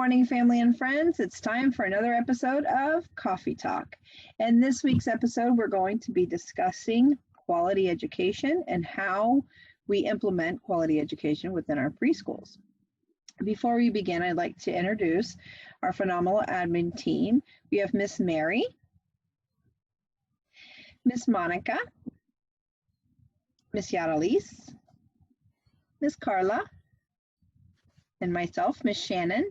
morning, family and friends. It's time for another episode of Coffee Talk. In this week's episode, we're going to be discussing quality education and how we implement quality education within our preschools. Before we begin, I'd like to introduce our phenomenal admin team. We have Miss Mary, Miss Monica, Miss Yaralise, Miss Karla, and myself, Miss Shannon.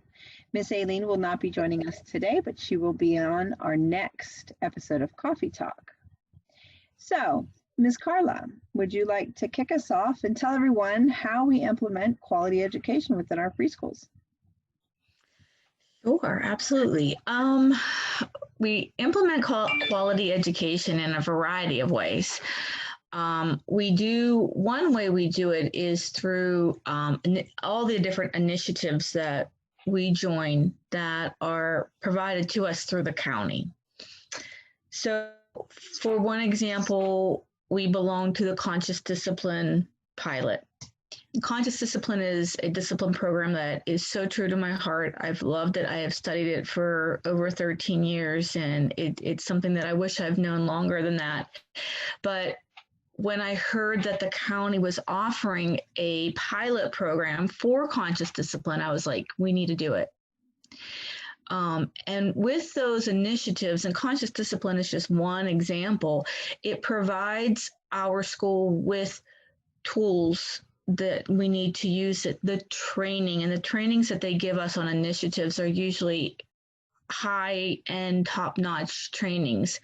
Miss Aileen will not be joining us today, but she will be on our next episode of Coffee Talk. So, Miss Karla, would you like to kick us off and tell everyone how we implement quality education within our preschools? Sure, absolutely. We implement quality education in a variety of ways. One way we do it is through all the different initiatives that we join that are provided to us through the county. So for one example, we belong to the Conscious Discipline pilot. Conscious Discipline is a discipline program that is so true to my heart. I've loved it. I have studied it for over 13 years, and it's something that I wish I've known longer than that. But when I heard that the county was offering a pilot program for Conscious Discipline, I was like, we need to do it. And with those initiatives, and Conscious Discipline is just one example, it provides our school with tools that we need to use it, the training, and the trainings that they give us on initiatives are usually high-end, top-notch trainings.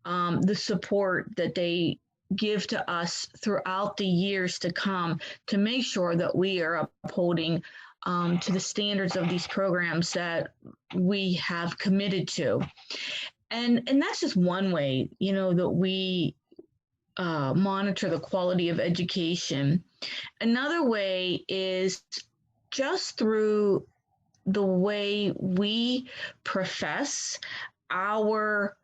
The support that they give to us throughout the years to come to make sure that we are upholding to the standards of these programs that we have committed to. And that's just one way, that we monitor the quality of education. Another way is just through the way we profess our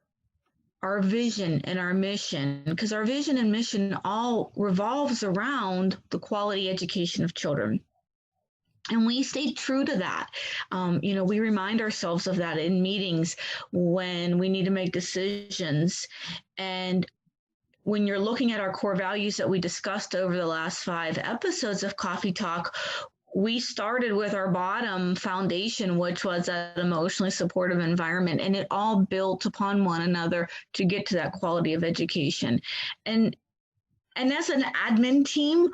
vision and our mission, because our vision and mission all revolves around the quality education of children. And we stay true to that. We remind ourselves of that in meetings when we need to make decisions. And when you're looking at our core values that we discussed over the last 5 episodes of Coffee Talk, we started with our bottom foundation, which was an emotionally supportive environment, and it all built upon one another to get to that quality of education. And as an admin team,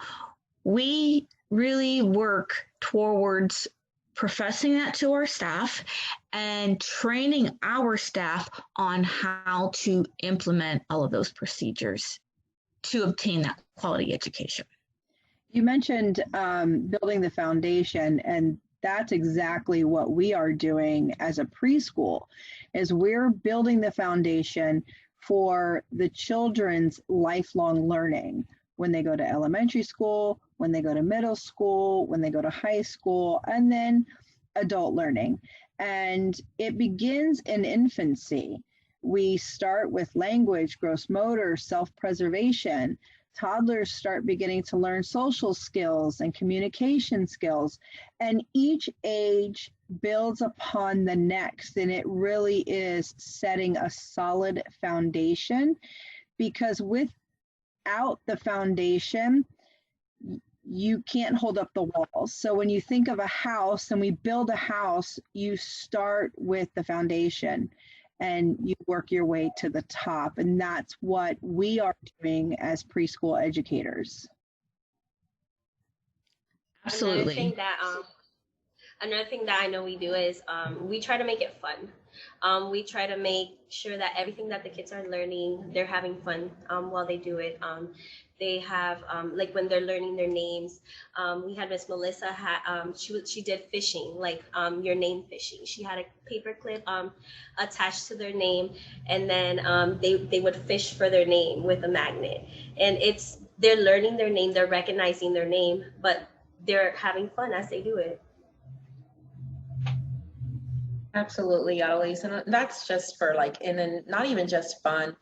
we really work towards professing that to our staff and training our staff on how to implement all of those procedures to obtain that quality education. You mentioned building the foundation, and that's exactly what we are doing as a preschool, is we're building the foundation for the children's lifelong learning when they go to elementary school, when they go to middle school, when they go to high school, and then adult learning. And it begins in infancy. We start with language, gross motor, self-preservation. Toddlers start beginning to learn social skills and communication skills, and each age builds upon the next, and it really is setting a solid foundation, because without the foundation, you can't hold up the walls. So when you think of a house and we build a house, you start with the foundation and you work your way to the top. And that's what we are doing as preschool educators. Absolutely. Another thing that I know we do is we try to make it fun. We try to make sure that everything that the kids are learning, they're having fun while they do it. They have, like when they're learning their names, we had Miss Melissa, she did fishing, like your name fishing. She had a paper clip attached to their name, and then they would fish for their name with a magnet. And they're learning their name, they're recognizing their name, but they're having fun as they do it. Absolutely, Yadalise. And that's just for not even just fun.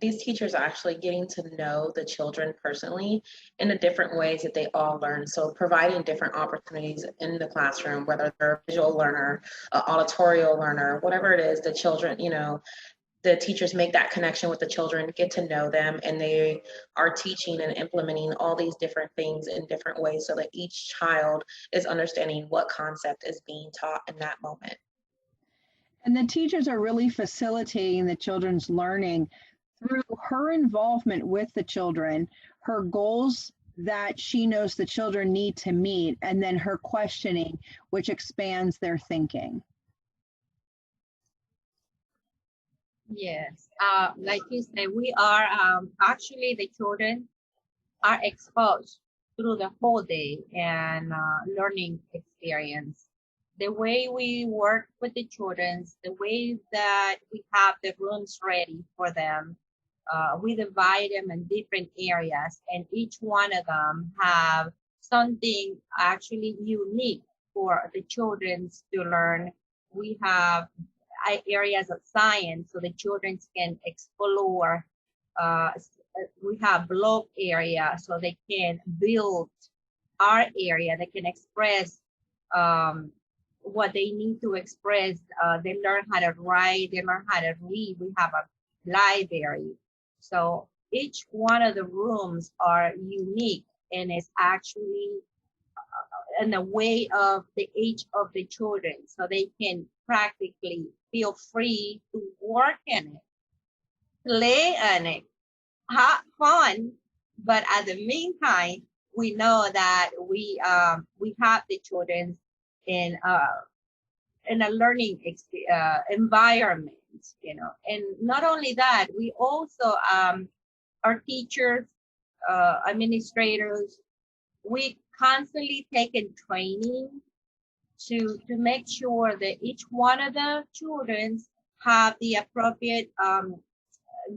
these teachers are actually getting to know the children personally in the different ways that they all learn. So providing different opportunities in the classroom, whether they're a visual learner, an auditorial learner, whatever it is, the children, the teachers make that connection with the children, get to know them, and they are teaching and implementing all these different things in different ways so that each child is understanding what concept is being taught in that moment. And the teachers are really facilitating the children's learning through her involvement with the children, her goals that she knows the children need to meet, and then her questioning, which expands their thinking. Yes, like you said, we are actually the children are exposed through the whole day and learning experience. The way we work with the children, the way that we have the rooms ready for them, we divide them in different areas, and each one of them have something actually unique for the children to learn. We have areas of science so the children can explore. We have block area so they can build art area. They can express what they need to express. They learn how to write, they learn how to read. We have a library. So each one of the rooms are unique, and it's actually in the way of the age of the children, so they can practically feel free to work in it, play in it, have fun. But at the meantime, we know that we have the children in a learning environment, and not only that, we also our teachers, administrators, we constantly taking training to make sure that each one of the children have the appropriate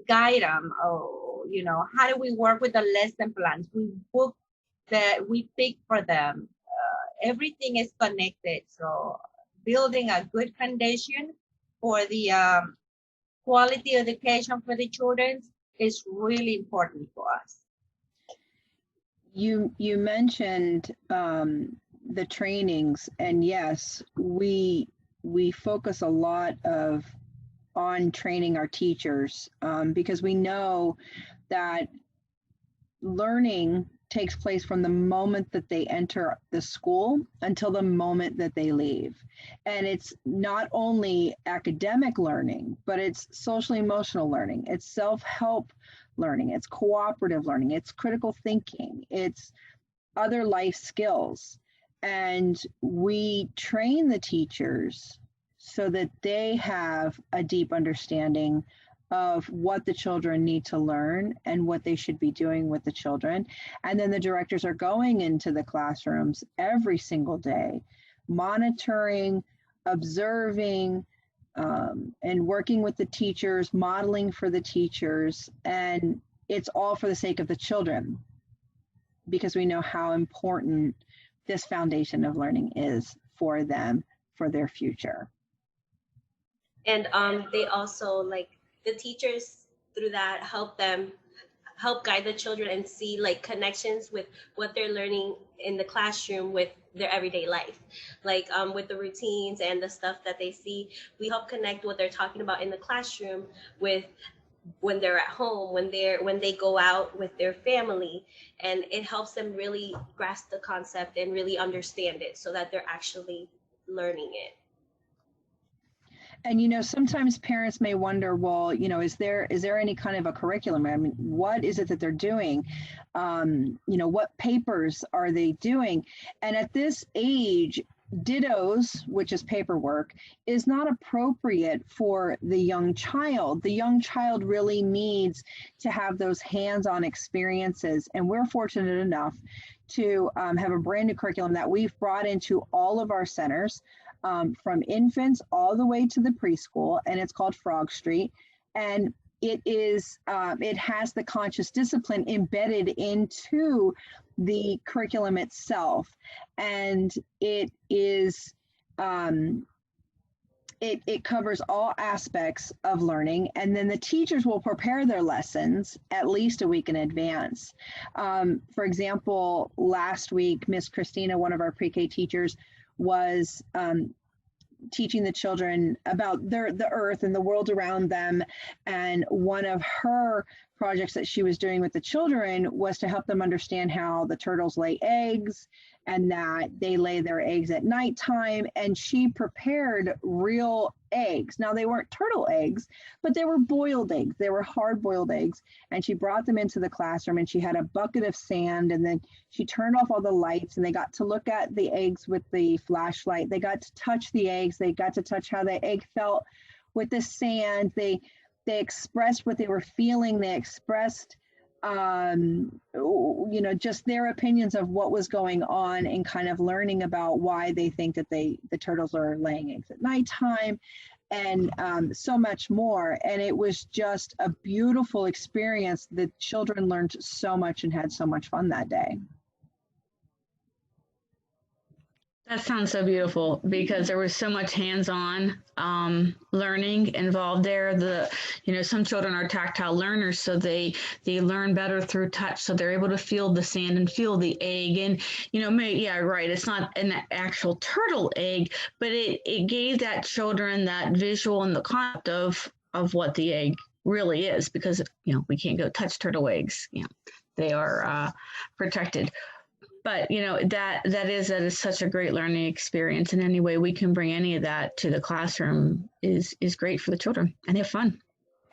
guide them. How do we work with the lesson plans? We book that we pick for them. Everything is connected. So building a good foundation for the quality education for the children is really important for us. You mentioned the trainings, and yes, we focus a lot on training our teachers because we know that learning takes place from the moment that they enter the school until the moment that they leave. And it's not only academic learning, but it's social emotional learning, it's self-help learning, it's cooperative learning, it's critical thinking, it's other life skills. And we train the teachers so that they have a deep understanding of what the children need to learn and what they should be doing with the children. And then the directors are going into the classrooms every single day, monitoring, observing, and working with the teachers, modeling for the teachers. And it's all for the sake of the children, because we know how important this foundation of learning is for them, for their future. And they also, the teachers through that help guide the children and see connections with what they're learning in the classroom with their everyday life, with the routines and the stuff that they see. We help connect what they're talking about in the classroom with when they're at home, when they go out with their family, and it helps them really grasp the concept and really understand it so that they're actually learning it. And sometimes parents may wonder, well, is there any kind of a curriculum? I mean, what is it that they're doing? What papers are they doing? And at this age, dittos, which is paperwork, is not appropriate for the young child. The young child really needs to have those hands-on experiences. And we're fortunate enough to have a brand new curriculum that we've brought into all of our centers, from infants all the way to the preschool, and it's called Frog Street. And it has the conscious discipline embedded into the curriculum itself. And it is it covers all aspects of learning, and then the teachers will prepare their lessons at least a week in advance. For example, last week, Miss Christina, one of our pre-K teachers, was teaching the children about the earth and the world around them. And one of her projects that she was doing with the children was to help them understand how the turtles lay eggs and that they lay their eggs at nighttime. And she prepared real eggs. Now, they weren't turtle eggs, but they were boiled eggs. They were hard boiled eggs. And she brought them into the classroom, and she had a bucket of sand, and then she turned off all the lights, and they got to look at the eggs with the flashlight. They got to touch the eggs. They got to touch how the egg felt with the sand. They expressed what they were feeling. They expressed just their opinions of what was going on, and kind of learning about why they think that the turtles are laying eggs at nighttime, and so much more. And it was just a beautiful experience. The children learned so much and had so much fun that day. That sounds so beautiful, because there was so much hands-on learning involved there. Some children are tactile learners, so they learn better through touch. So they're able to feel the sand and feel the egg. And right, it's not an actual turtle egg, but it gave that children that visual and the concept of what the egg really is, because we can't go touch turtle eggs. They are protected. But that is such a great learning experience, and any way we can bring any of that to the classroom is great for the children, and have fun.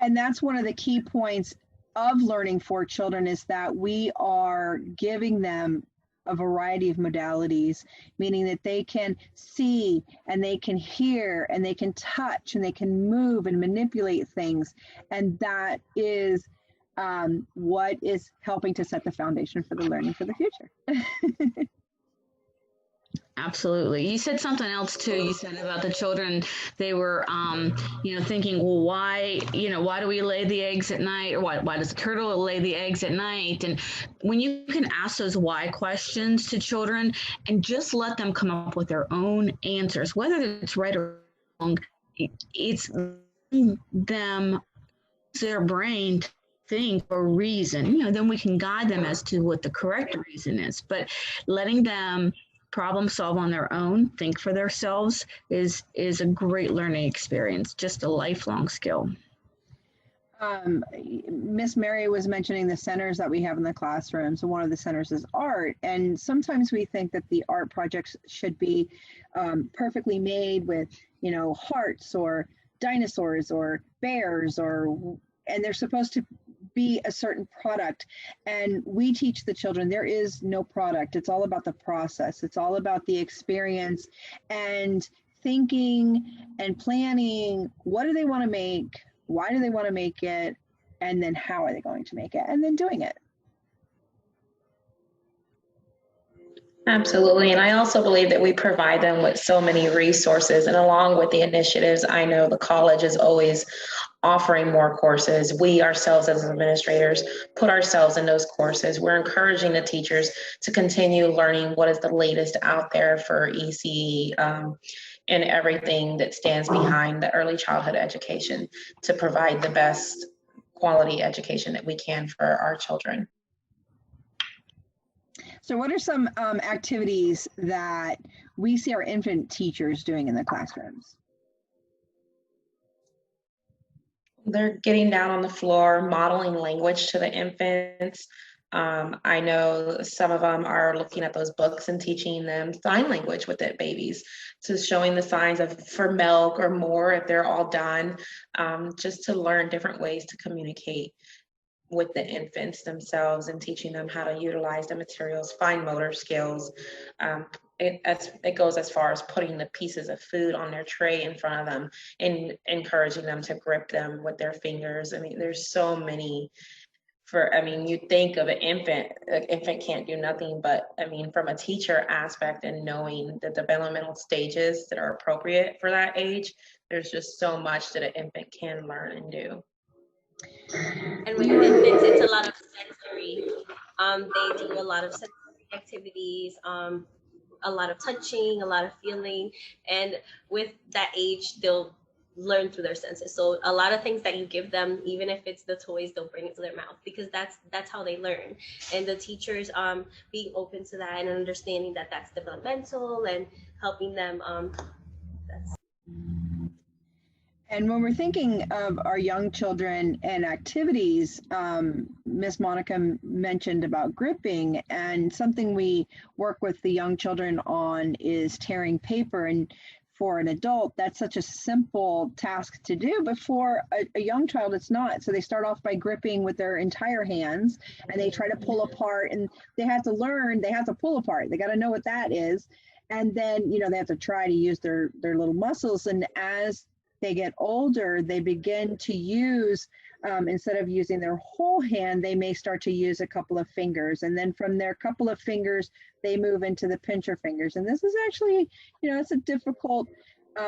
And that's one of the key points of learning for children, is that we are giving them a variety of modalities, meaning that they can see and they can hear and they can touch and they can move and manipulate things, and that is what is helping to set the foundation for the learning for the future. Absolutely. You said something else too. You said about the children, they were, thinking, well, why do we lay the eggs at night? Or why does the turtle lay the eggs at night? And when you can ask those why questions to children and just let them come up with their own answers, whether it's right or wrong, it's them, their brain to think for a reason, then we can guide them as to what the correct reason is. But letting them problem solve on their own, think for themselves, is a great learning experience, just a lifelong skill. Miss Mary was mentioning the centers that we have in the classroom. So one of the centers is art. And sometimes we think that the art projects should be perfectly made with, hearts or dinosaurs or bears, and they're supposed to be a certain product. And we teach the children there is no product. It's all about the process. It's all about the experience and thinking and planning. What do they want to make? Why do they want to make it? And then how are they going to make it? And then doing it. Absolutely. And I also believe that we provide them with so many resources. And along with the initiatives, I know the college is always offering more courses. We ourselves as administrators put ourselves in those courses. We're encouraging the teachers to continue learning what is the latest out there for ECE and everything that stands behind the early childhood education to provide the best quality education that we can for our children. So what are some activities that we see our infant teachers doing in the classrooms? They're getting down on the floor, modeling language to the infants. I know some of them are looking at those books and teaching them sign language with the babies, to showing the signs for milk or more if they're all done, just to learn different ways to communicate with the infants themselves, and teaching them how to utilize the materials, fine motor skills. It goes as far as putting the pieces of food on their tray in front of them and encouraging them to grip them with their fingers. I mean, there's so many you think of an infant can't do nothing, but I mean, from a teacher aspect and knowing the developmental stages that are appropriate for that age, there's just so much that an infant can learn and do. And with infants, it's a lot of sensory. They do a lot of sensory activities, a lot of touching, a lot of feeling, and with that age, they'll learn through their senses. So a lot of things that you give them, even if it's the toys, they'll bring it to their mouth, because that's how they learn. And the teachers being open to that and understanding that that's developmental and helping them. That's And when we're thinking of our young children and activities, Miss Monica mentioned about gripping, and something we work with the young children on is tearing paper. And for an adult, that's such a simple task to do, but for a young child, it's not. So they start off by gripping with their entire hands, and they try to pull apart, and they have to learn, they have to pull apart. They got to know what that is. And then, you know, they have to try to use their little muscles. And as they get older, they begin to use, instead of using their whole hand, they may start to use a couple of fingers. And then from their couple of fingers, they move into the pincher fingers. And this is actually, you know, it's a difficult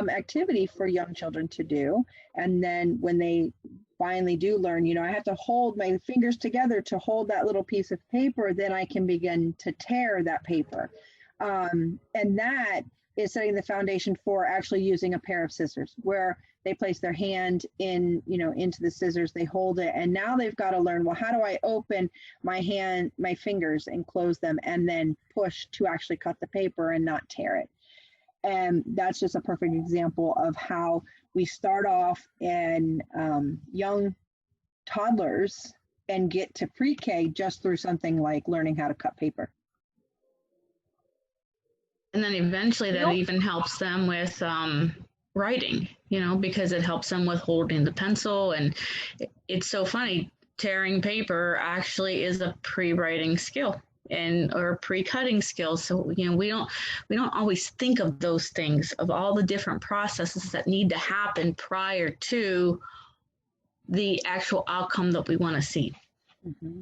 activity for young children to do. And then when they finally do learn, you know, I have to hold my fingers together to hold that little piece of paper, then I can begin to tear that paper. And that is setting the foundation for actually using a pair of scissors, where they place their hand in, you know, into the scissors, they hold it, and now they've got to learn, well, how do I open my hand, my fingers, and close them, and then push to actually cut the paper and not tear it. And that's just a perfect example of how we start off in young toddlers and get to pre-K just through something like learning how to cut paper. And then eventually that even helps them with writing, you know, because it helps them with holding the pencil. And it's so funny, tearing paper actually is a pre-writing skill or pre-cutting skill. So, you know, we don't always think of those things, of all the different processes that need to happen prior to the actual outcome that we want to see. Mm-hmm.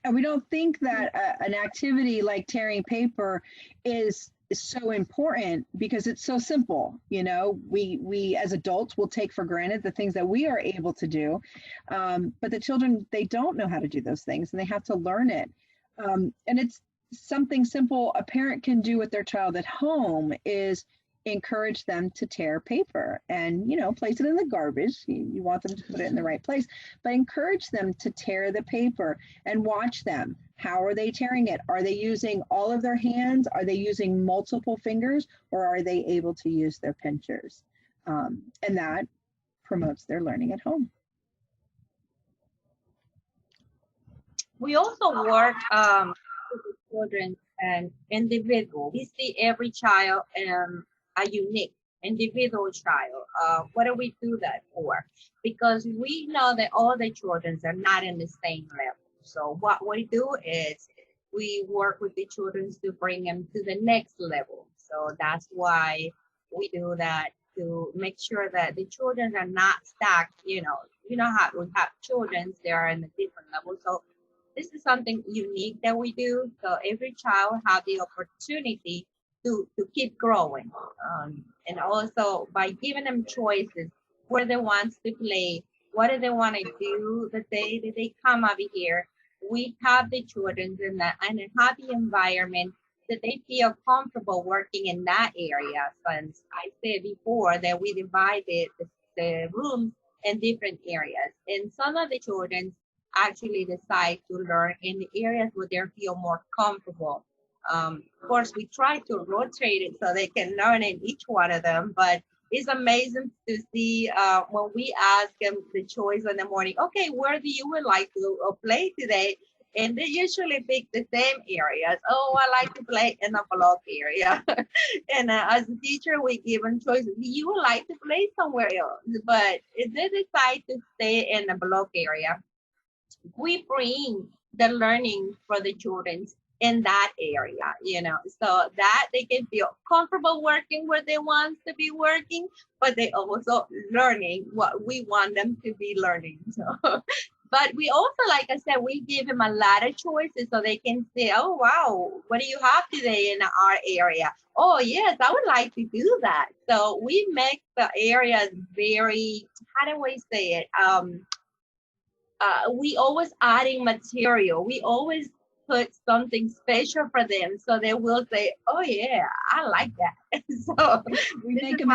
And we don't think that an activity like tearing paper is so important because it's so simple. You know, we as adults will take for granted the things that we are able to do, but the children, they don't know how to do those things, and they have to learn it. And it's something simple a parent can do with their child at home is encourage them to tear paper and, you know, place it in the garbage. You want them to put it in the right place, but encourage them to tear the paper and watch them. How are they tearing it? Are they using all of their hands? Are they using multiple fingers, or are they able to use their pinchers? And that promotes their learning at home. We also work with children and individual. We see every child a unique individual child. What do we do that for? Because we know that all the children are not in the same level. So what we do is we work with the children to bring them to the next level. So that's why we do that, to make sure that the children are not stuck. You know how we have children, they are in a different level. So this is something unique that we do. So every child has the opportunity to keep growing. And also by giving them choices, where they want to play, what do they want to do the day that they come over here. We have the children in a happy environment that they feel comfortable working in that area. Since I said before that we divided the rooms in different areas. And some of the children actually decide to learn in the areas where they feel more comfortable. Of course, we try to rotate it so they can learn in each one of them, but it's amazing to see when we ask them the choice in the morning, okay, where do you would like to play today? And they usually pick the same areas. Oh, I like to play in the block area. And as a teacher, we give them choices. You would like to play somewhere else, but if they decide to stay in the block area, we bring the learning for the children in that area, you know, so that they can feel comfortable working where they want to be working, but they also learning what we want them to be learning. So, but we also, like I said, we give them a lot of choices so they can say, oh, wow, what do you have today in our area? Oh, yes, I would like to do that. So we make the areas very, how do I say it? We always adding material. We always put something special for them, so they will say, oh yeah, I like that. So we make them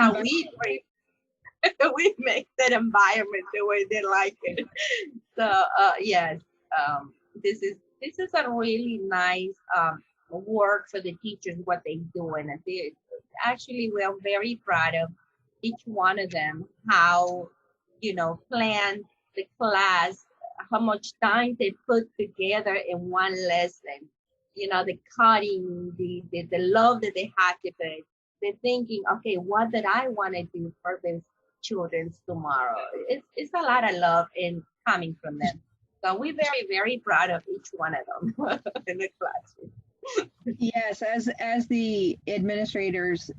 We make that environment the way they like it. So yes, this is a really nice work for the teachers what they do, and they actually we are very proud of each one of them, how plan the class, how much time they put together in one lesson, the cutting, the love that they have to put. They're thinking, okay, what did I want to do for these children tomorrow? It's a lot of love in coming from them. So we're very, very proud of each one of them in the classroom. Yes, as the administrators,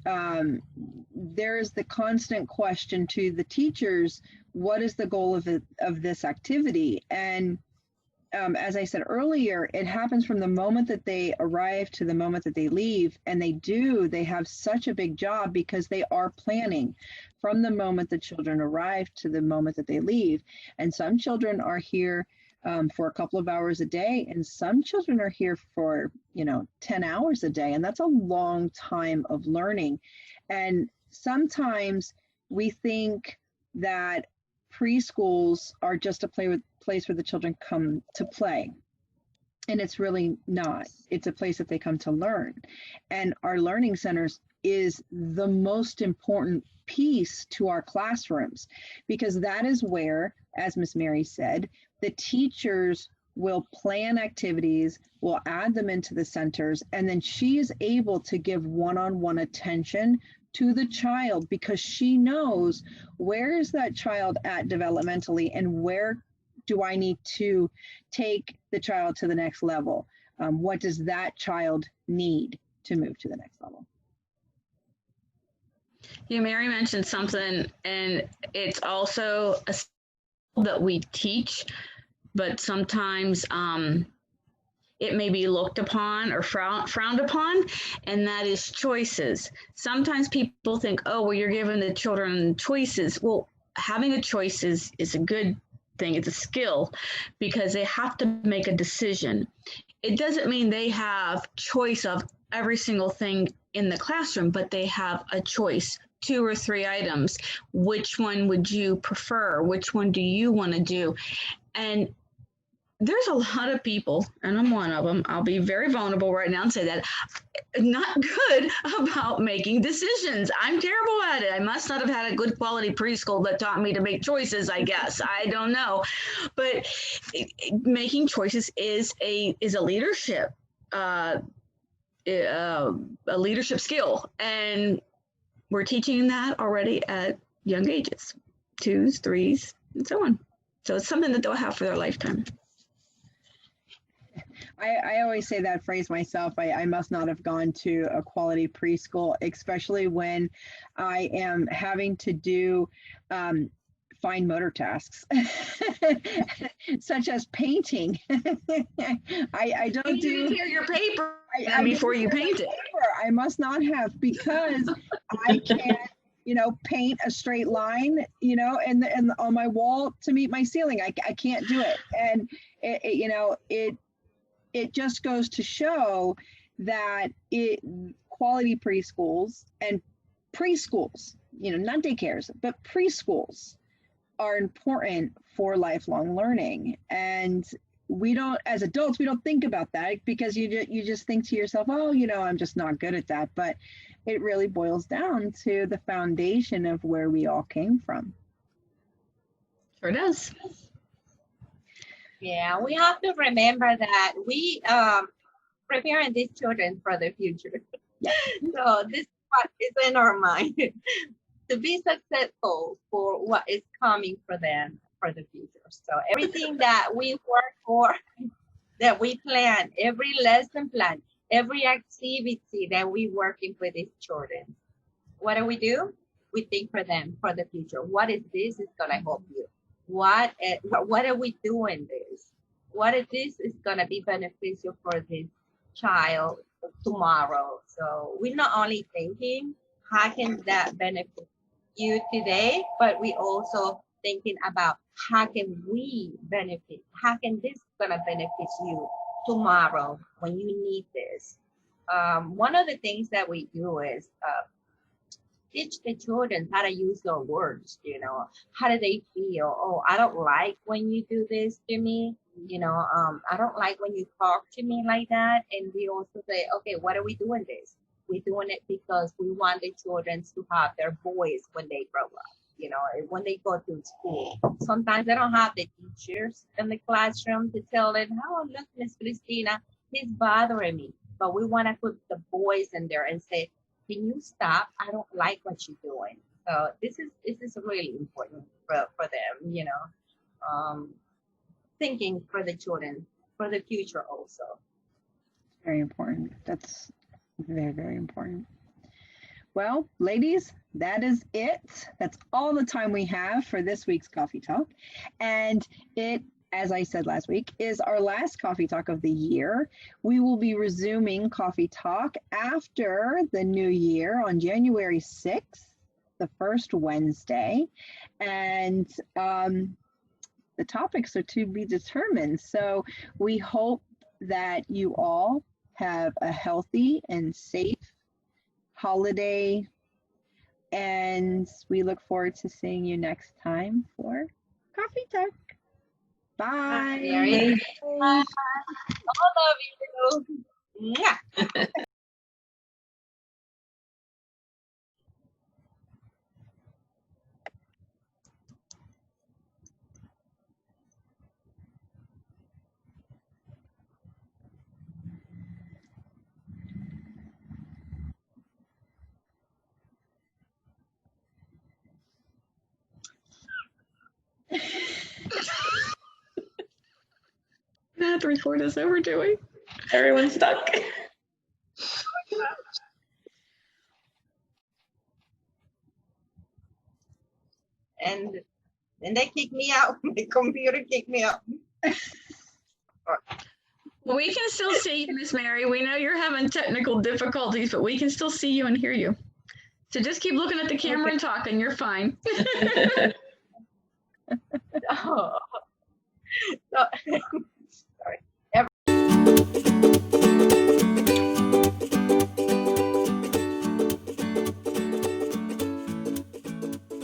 there's the constant question to the teachers, what is the goal of this activity? And as I said earlier, it happens from the moment that they arrive to the moment that they leave, and they have such a big job because they are planning from the moment the children arrive to the moment that they leave. And some children are here for a couple of hours a day, and some children are here for 10 hours a day, and that's a long time of learning. And sometimes we think that preschools are just a place where the children come to play, and it's really not. It's a place that they come to learn, and our learning centers is the most important piece to our classrooms, because that is where, as Miss Mary said, the teachers will plan activities, will add them into the centers, and then she is able to give one-on-one attention to the child, because she knows where is that child at developmentally and where do I need to take the child to the next level. What does that child need to move to the next level? Yeah, Mary mentioned something, and it's also a skill that we teach, but sometimes it may be looked upon or frowned upon, and that is choices. Sometimes people think, oh, well, you're giving the children choices. Well, having a choice is a good thing. It's a skill, because they have to make a decision. It doesn't mean they have choice of every single thing in the classroom, but they have a choice, 2 or 3 items. Which one would you prefer? Which one do you want to do? And there's a lot of people, and I'm one of them, I'll be very vulnerable right now and say that, not good about making decisions. I'm terrible at it. I must not have had a good quality preschool that taught me to make choices, I guess. I don't know. But making choices is a leadership, a leadership skill. And we're teaching that already at young ages, 2s, 3s, and so on. So it's something that they'll have for their lifetime. I always say that phrase myself. I must not have gone to a quality preschool, especially when I am having to do fine motor tasks, such as painting. I don't do your paper before you paint it. I must not have, because I can't paint a straight line, and on my wall to meet my ceiling. I can't do it. And it just goes to show that quality preschools and preschools, not daycares, but preschools are important for lifelong learning. And we don't, as adults, we don't think about that, because you just think to yourself, oh, I'm just not good at that. But it really boils down to the foundation of where we all came from. Sure does. Yeah, we have to remember that we preparing these children for the future. Yeah. So this is what is in our mind to be successful for what is coming for them for the future. So everything that we work for, that we plan, every lesson plan, every activity that we working with these children, what do? We think for them for the future. What is this is gonna help you? What are we doing this? What is this is gonna be beneficial for this child tomorrow? So we're not only thinking how can that benefit you today, but we also thinking about how can we benefit? How can this gonna benefit you tomorrow when you need this? One of the things that we do is teach the children how to use their words, you know, how do they feel? Oh, I don't like when you do this to me, you know, I don't like when you talk to me like that. And we also say, okay, what are we doing this? We're doing it because we want the children to have their voice when they grow up, you know, when they go to school. Sometimes they don't have the teachers in the classroom to tell them, oh, look, Miss Christina, he's bothering me. But we want to put the voice in there and say, can you stop? I don't like what you're doing. So this is really important for them, you know, thinking for the children, for the future also. Very important. That's very, very important. Well, ladies, that is it. That's all the time we have for this week's Coffee Talk. And it, as I said last week, is our last Coffee Talk of the year. We will be resuming Coffee Talk after the new year on January 6th, the first Wednesday. And the topics are to be determined. So we hope that you all have a healthy and safe holiday, and we look forward to seeing you next time for Coffee Talk. Bye. Bye. All of you. Mwah. Now the record is over, do we? Everyone's stuck. And they kicked me out. The computer kicked me out. We can still see you, Miss Mary. We know you're having technical difficulties, but we can still see you and hear you. So just keep looking at the camera and talking. You're fine. Oh. So,